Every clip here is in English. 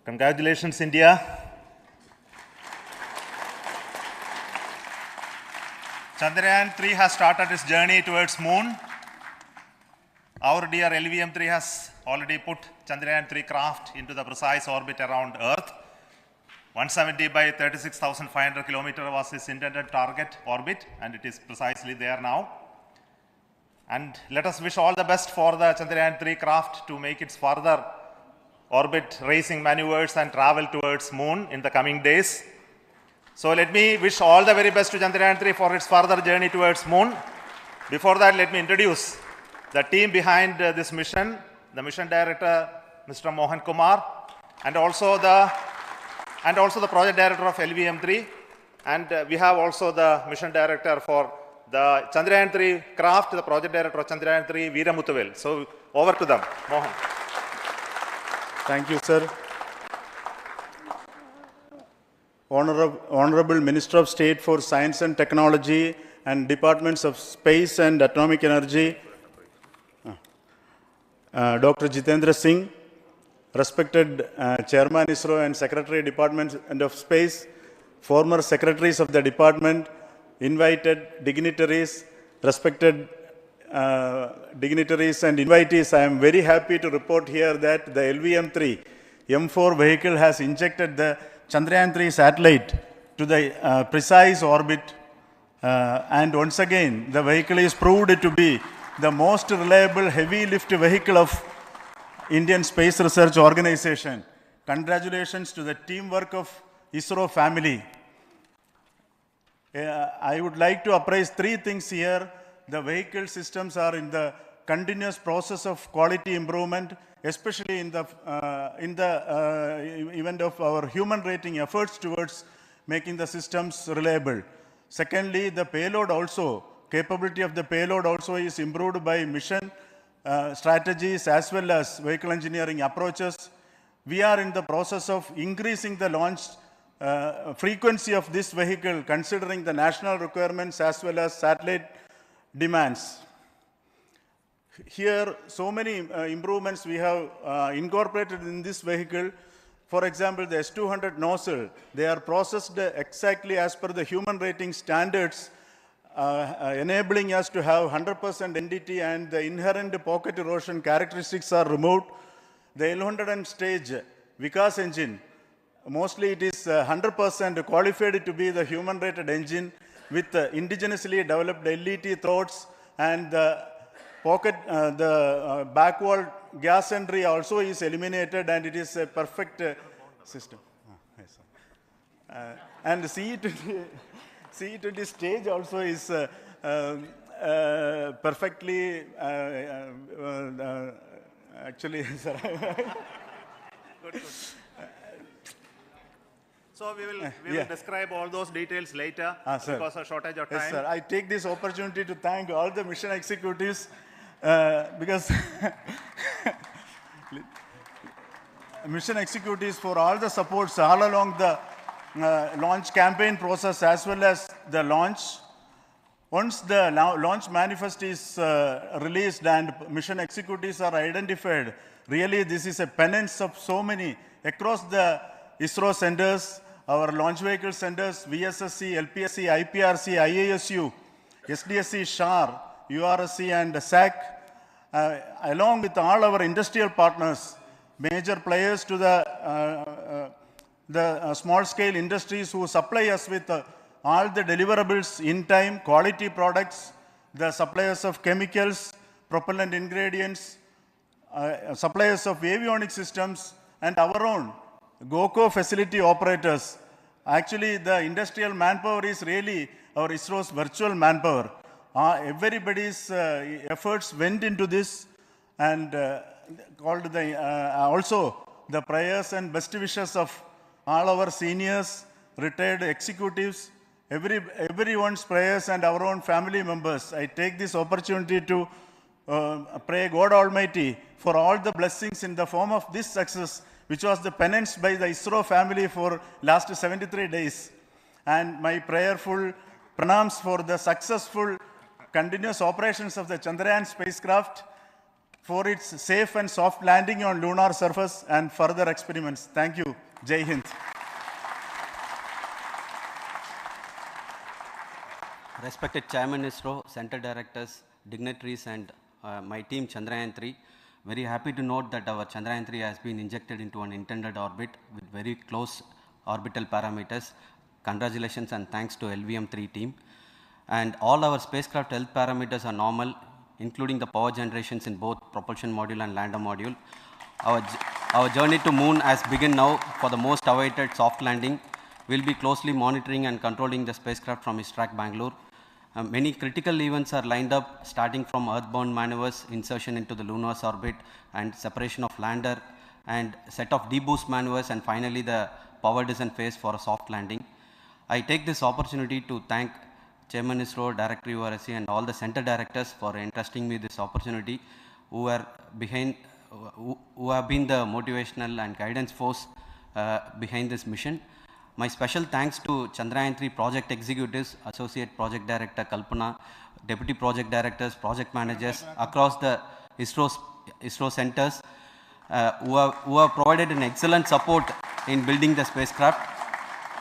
Congratulations, India. Chandrayaan-3 has started its journey towards moon. Our dear LVM-3 has already put Chandrayaan-3 craft into the precise orbit around Earth. 170 by 36,500 kilometers was its intended target orbit, and it is precisely there now. And let us wish all the best for the Chandrayaan-3 craft to make its further orbit racing maneuvers and travel towards moon in the coming days. So let me wish all the very best to Chandrayaan-3 for its further journey towards moon. Before that, let me introduce the team behind this mission, the mission director, Mr. Mohan Kumar, and also the project director of LVM-3. And we have also the mission director for the Chandrayaan-3 craft, the project director of Chandrayaan-3, Veera Muthuvel. So over to them, Mohan. Thank you, sir. Honorable Minister of State for Science and Technology and Departments of Space and Atomic Energy, Dr. Jitendra Singh, respected Chairman ISRO and Secretary Department of Space, former secretaries of the department, invited dignitaries, respected dignitaries and invitees, I am very happy to report here that the LVM-3 M4 vehicle has injected the Chandrayaan-3 satellite to the precise orbit, and once again the vehicle is proved to be the most reliable heavy lift vehicle of Indian Space Research Organization. Congratulations to the teamwork of ISRO family. I would like to appraise three things here. The vehicle systems are in the continuous process of quality improvement, especially in the event of our human rating efforts towards making the systems reliable. Secondly, the payload also, capability of the payload also is improved by mission strategies as well as vehicle engineering approaches. We are in the process of increasing the launch frequency of this vehicle considering the national requirements as well as satellite demands. Here, so many improvements we have incorporated in this vehicle. For example, the S200 nozzle, they are processed exactly as per the human rating standards, enabling us to have 100% NDT, and the inherent pocket erosion characteristics are removed. The L100 stage Vikas engine, mostly it is 100% qualified to be the human rated engine with indigenously developed LET throats, and the pocket, the backward gas entry also is eliminated, and it is a perfect system. And CE20 stage also is perfectly, actually, sir. Good. So we will describe all those details later because of shortage of time. Yes, sir. I take this opportunity to thank all the mission executives because mission executives for all the supports all along the launch campaign process as well as the launch. Once the launch manifest is released and mission executives are identified, really this is a penance of so many across the ISRO centers, our launch vehicle centers, VSSC, LPSC, IPRC, IASU, SDSC, SHAR, URSC and SAC, along with all our industrial partners, major players to the small-scale industries who supply us with all the deliverables in time, quality products, the suppliers of chemicals, propellant ingredients, suppliers of avionics systems, and our own GOCO facility operators. Actually, the industrial manpower is really our ISRO's virtual manpower. Everybody's efforts went into this, and also the prayers and best wishes of all our seniors, retired executives, everyone's prayers and our own family members. I take this opportunity to pray God Almighty for all the blessings in the form of this success, which was the penance by the ISRO family for last 73 days. And my prayerful pranams for the successful continuous operations of the Chandrayaan spacecraft. for its safe and soft landing on lunar surface and further experiments. Thank you. Jai Hind. Respected Chairman ISRO, Center Directors, dignitaries and my team Chandrayaan-3, very happy to note that our Chandrayaan-3 has been injected into an intended orbit with very close orbital parameters. Congratulations and thanks to LVM-3 team. And all our spacecraft health parameters are normal, including the power generations in both propulsion module and lander module. Our journey to moon has begun now for the most awaited soft landing. We'll be closely monitoring and controlling the spacecraft from ISRO Bangalore. Many critical events are lined up, starting from earthbound maneuvers, insertion into the lunar orbit, and separation of lander, and set of deboost maneuvers, and finally the power descent phase for a soft landing. I take this opportunity to thank Chairman ISRO, Director URSC, and all the center directors for entrusting me this opportunity, who have been the motivational and guidance force behind this mission. My special thanks to Chandrayaan-3 project executives, Associate Project Director Kalpana, Deputy Project Directors, Project Managers across the ISRO centers who have provided an excellent support in building the spacecraft.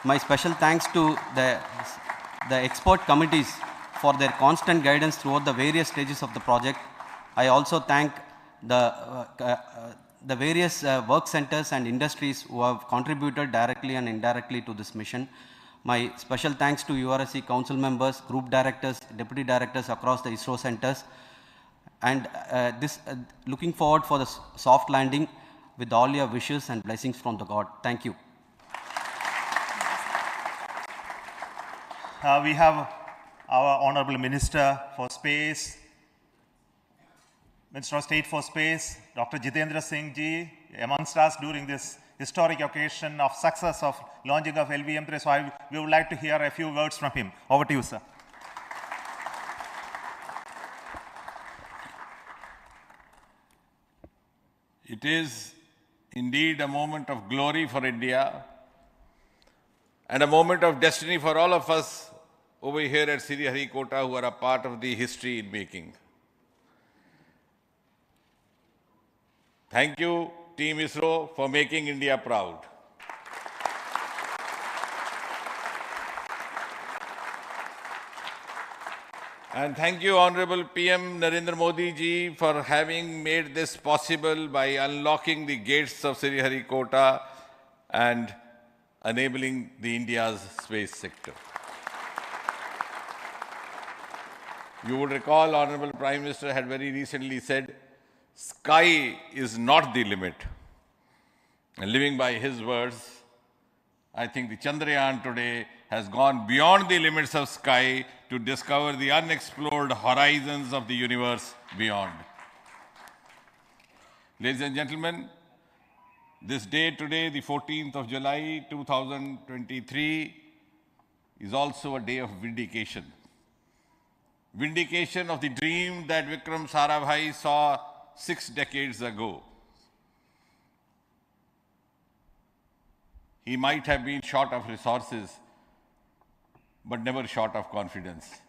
My special thanks to the expert committees for their constant guidance throughout the various stages of the project. I also thank the various work centers and industries who have contributed directly and indirectly to this mission. My special thanks to URSC council members, group directors, deputy directors across the ISRO centers, and looking forward for the soft landing with all your wishes and blessings from the God. Thank you. We have our Honorable Minister for Space, Minister of State for Space, Dr. Jitendra Singh ji, amongst us during this historic occasion of success of launching of LVM-3. So we would like to hear a few words from him. Over to you, sir. It is indeed a moment of glory for India and a moment of destiny for all of us over here at Sriharikota who are a part of the history in making. Thank you, Team ISRO, for making India proud. And thank you, Honorable PM Narendra Modi ji, for having made this possible by unlocking the gates of Sriharikota and enabling the India's space sector. You would recall, Honorable Prime Minister had very recently said, sky is not the limit. And living by his words, I think the Chandrayaan today has gone beyond the limits of sky to discover the unexplored horizons of the universe beyond. Ladies and gentlemen, this day today, the 14th of July 2023, is also a day of vindication. Vindication of the dream that Vikram Sarabhai saw 6 decades ago. He might have been short of resources, but never short of confidence.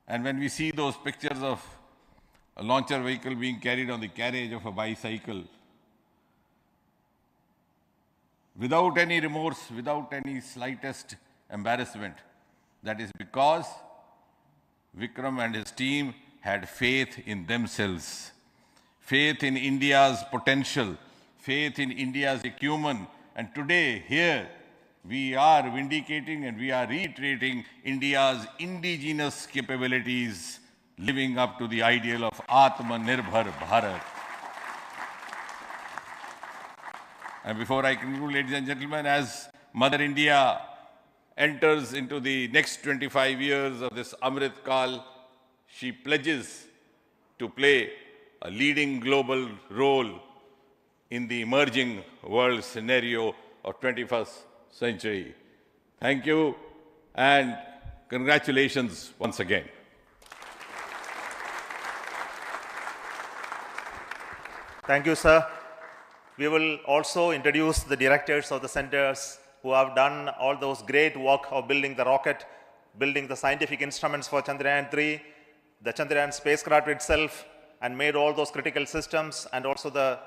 And when we see those pictures of a launcher vehicle being carried on the carriage of a bicycle, without any remorse, without any slightest embarrassment, that is because Vikram and his team had faith in themselves, faith in India's potential, faith in India's acumen. And today, here, we are vindicating and we are reiterating India's indigenous capabilities, living up to the ideal of Atmanirbhar Bharat. And before I conclude, ladies and gentlemen, as Mother India enters into the next 25 years of this Amrit Kal, she pledges to play a leading global role in the emerging world scenario of 21st century. Thank you and congratulations once again. Thank you, sir. We will also introduce the directors of the centers who have done all those great work of building the rocket, building the scientific instruments for Chandrayaan-3, the Chandrayaan spacecraft itself, and made all those critical systems, and also the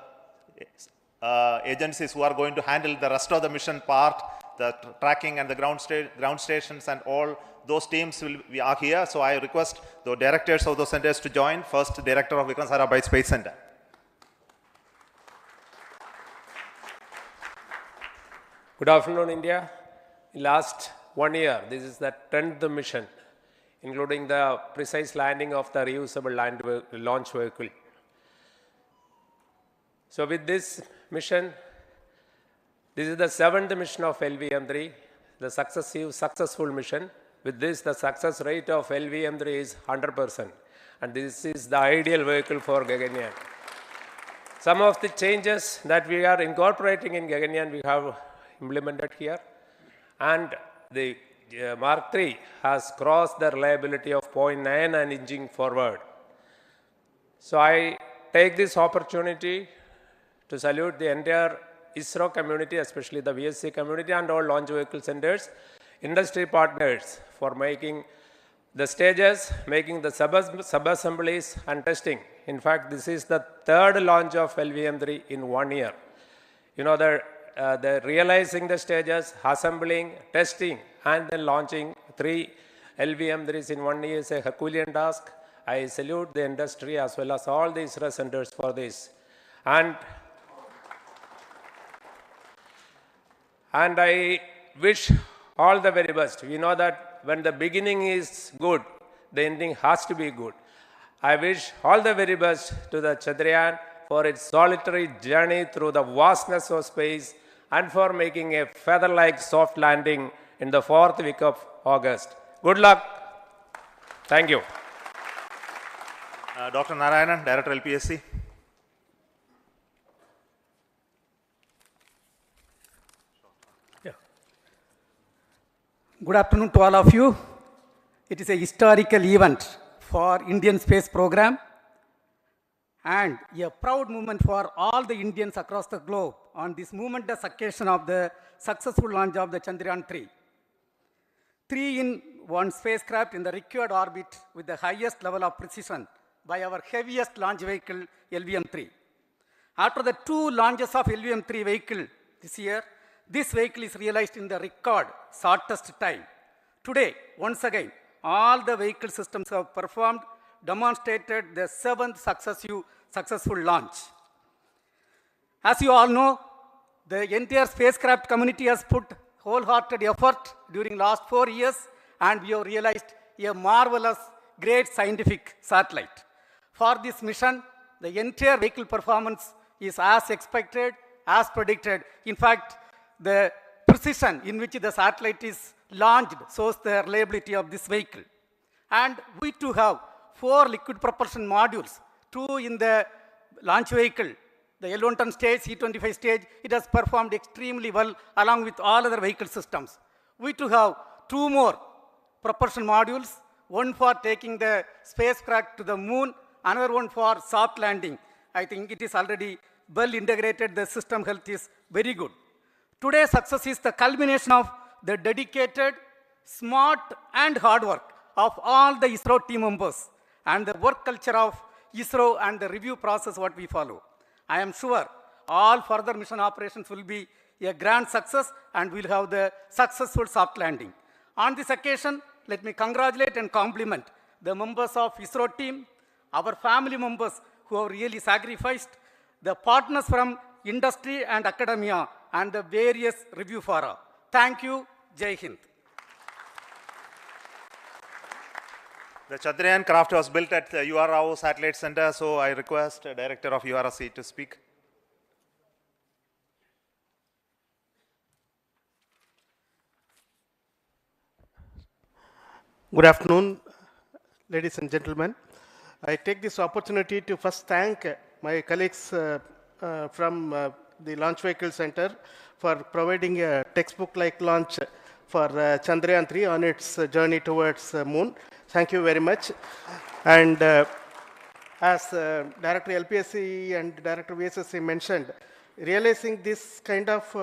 agencies who are going to handle the rest of the mission part, the tracking and the ground stations and all those teams are here. So I request the directors of those centers to join. First, Director of Vikram Sarabhai Space Center. Good afternoon, India. In last 1 year, this is the 10th mission, including the precise landing of the reusable launch vehicle. So with this mission, this is the 7th mission of LVM-3, the successful mission. With this, the success rate of LVM-3 is 100%, and this is the ideal vehicle for Gaganyaan. Some of the changes that we are incorporating in Gaganyaan, we have implemented here, and the Mark III has crossed the reliability of 0.9 and inching forward. So I take this opportunity to salute the entire ISRO community, especially the VSC community and all launch vehicle centers, industry partners for making the stages, making the sub-assemblies and testing. In fact, this is the 3rd launch of LVM-3 in 1 year. You know, the realizing the stages, assembling, testing, and then launching 3 LVM-3s in 1 year is a Herculean task. I salute the industry as well as all the ISRO centers for this. And I wish all the very best. We know that when the beginning is good, the ending has to be good. I wish all the very best to the Chandrayaan for its solitary journey through the vastness of space and for making a feather-like soft landing in the 4th week of August. Good luck. Thank you. Dr. Narayanan, Director LPSC. Good afternoon to all of you. It is a historical event for Indian space program and a proud moment for all the Indians across the globe on this momentous occasion of the successful launch of the Chandrayaan-3. 3-in-1 spacecraft in the required orbit with the highest level of precision by our heaviest launch vehicle, LVM-3. After the 2 launches of LVM-3 vehicle this year, this vehicle is realized in the record shortest time. Today, once again, all the vehicle systems have performed, demonstrated the 7th successful launch. As you all know, the entire spacecraft community has put wholehearted effort during last 4 years, and we have realized a marvelous, great scientific satellite. For this mission, the entire vehicle performance is as expected, as predicted. In fact, the precision in which the satellite is launched shows the reliability of this vehicle. And we too have 4 liquid propulsion modules, 2 in the launch vehicle. The L110 stage, C25 stage, it has performed extremely well along with all other vehicle systems. We too have 2 more propulsion modules, one for taking the spacecraft to the moon, another one for soft landing. I think it is already well integrated, the system health is very good. Today's success is the culmination of the dedicated, smart and hard work of all the ISRO team members and the work culture of ISRO and the review process what we follow. I am sure all further mission operations will be a grand success and we'll have the successful soft landing. On this occasion, let me congratulate and compliment the members of ISRO team, our family members who have really sacrificed, the partners from industry and academia, and the various review fora. Thank you. Jai Hind. The Chandrayaan craft was built at the URO Satellite Center, so I request the Director of URC to speak. Good afternoon, ladies and gentlemen. I take this opportunity to first thank my colleagues from the Launch Vehicle Center for providing a textbook-like launch for Chandrayaan-3 on its journey towards moon. Thank you very much. And as Director LPSC and Director VSSC mentioned, realizing this kind of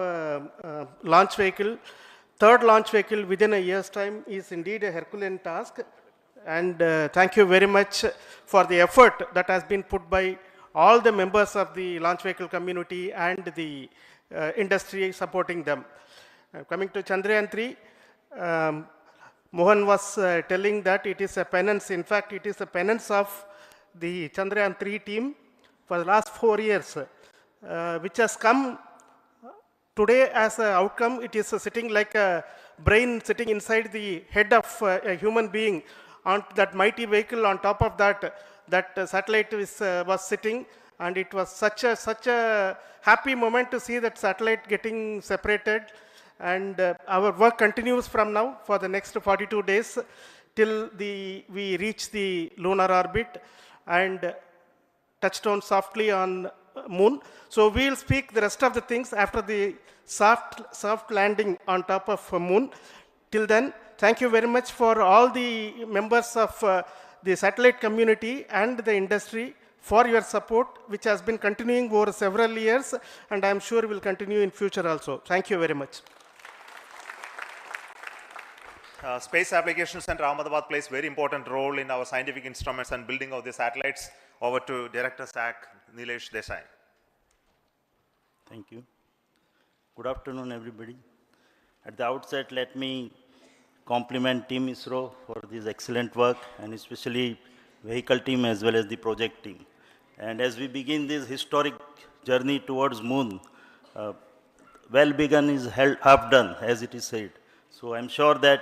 launch vehicle, 3rd launch vehicle within a year's time is indeed a Herculean task. And thank you very much for the effort that has been put by all the members of the launch vehicle community and the industry supporting them. Coming to Chandrayaan-3, Mohan was telling that it is a penance. In fact, it is a penance of the Chandrayaan-3 team for the last 4 years, which has come today as an outcome. It is sitting like a brain sitting inside the head of a human being on that mighty vehicle. On top of that, that satellite was sitting, and it was such a happy moment to see that satellite getting separated. And our work continues from now for the next 42 days till we reach the lunar orbit and touchdown softly on moon. So we'll speak the rest of the things after the soft landing on top of moon. Till then, thank you very much for all the members of the satellite community and the industry for your support, which has been continuing over several years, and I'm sure will continue in future also. Thank you very much. Space Applications Center Ahmedabad plays very important role in our scientific instruments and building of the satellites. Over to Director SAC, Nilesh Desai. Thank you. Good afternoon, everybody. At the outset, let me compliment Team ISRO for this excellent work, and especially vehicle team as well as the project team. And as we begin this historic journey towards moon, well begun is half done, as it is said. So I'm sure that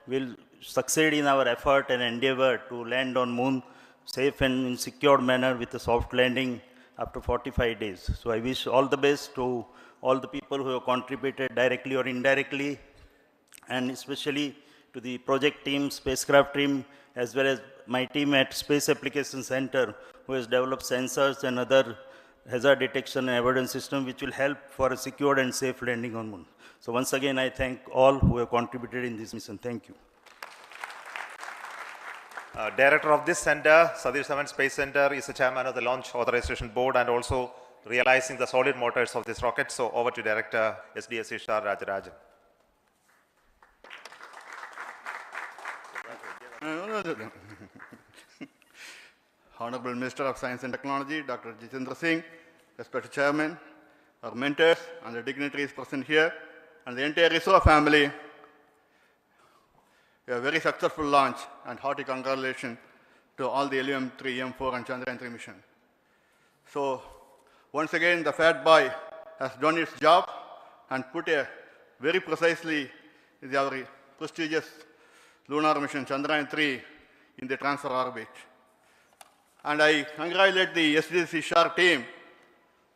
we'll succeed in our effort and endeavor to land on moon safe and in secured manner with a soft landing after 45 days. So I wish all the best to all the people who have contributed directly or indirectly, and especially to the project team, spacecraft team, as well as my team at Space Applications Center, who has developed sensors and other hazard detection and avoidance system, which will help for a secured and safe landing on moon. So once again, I thank all who have contributed in this mission. Thank you. Director of this center, Satish Dhawan Space Center, is the chairman of the Launch Authorization Board and also realizing the solid motors of this rocket. So over to Director SDSC Shah Rajarajan. Honorable Minister of Science and Technology, Dr. Jitendra Singh, respected Chairman, our mentors and the dignitaries present here, and the entire ISRO family, a very successful launch, and hearty congratulations to all the LVM-3, M4 and Chandrayaan-3 mission. So once again, the fat boy has done its job and put a very precisely our prestigious lunar mission Chandrayaan-3 in the transfer orbit. And I congratulate the SDSC SHAR team,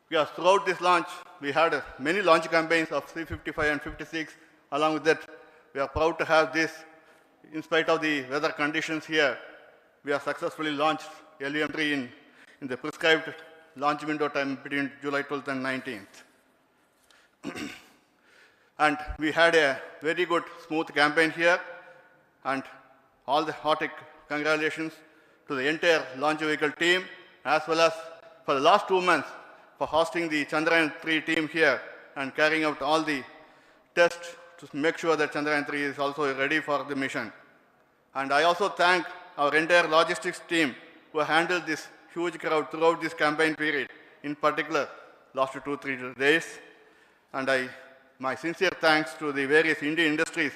because throughout this launch, we had many launch campaigns of C-55 and 56. Along with that, we are proud to have this. In spite of the weather conditions here, we have successfully launched LVM-3 in the prescribed launch window time between July 12th and 19th. And we had a very good, smooth campaign here, and all the hearty congratulations to the entire launch vehicle team, as well as for the last 2 months for hosting the Chandrayaan-3 team here and carrying out all the tests to make sure that Chandrayaan-3 is also ready for the mission. And I also thank our entire logistics team who handled this huge crowd throughout this campaign period, in particular last 2-3 days. And my sincere thanks to the various Indian industries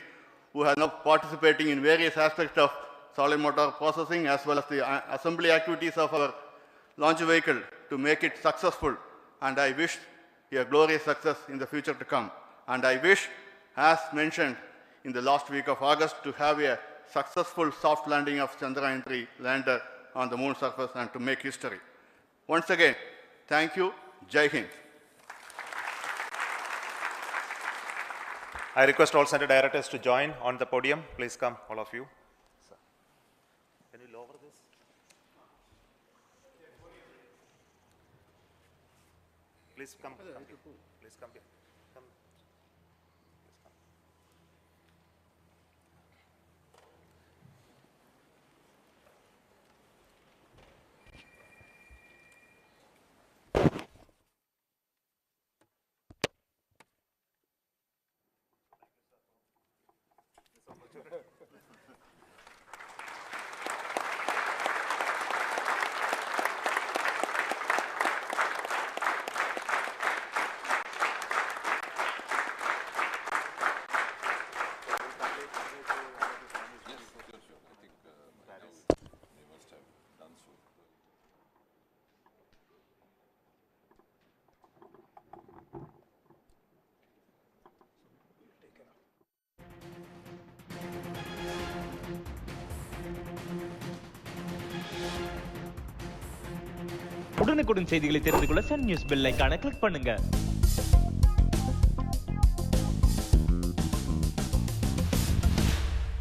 who are now participating in various aspects of solid motor processing as well as the assembly activities of our launch vehicle to make it successful. And I wish a glorious success in the future to come. And I wish, as mentioned in the last week of August, to have a successful soft landing of Chandrayaan-3 lander on the moon surface and to make history. Once again, thank you. Jai Hind. I request all center directors to join on the podium. Please come, all of you. Can you lower this? Please come. Please come here. Come. உடனுக்குடன் செய்திகளை தெரிந்து கொள்ள Sun news bell ஐகானை click பண்ணுங்க.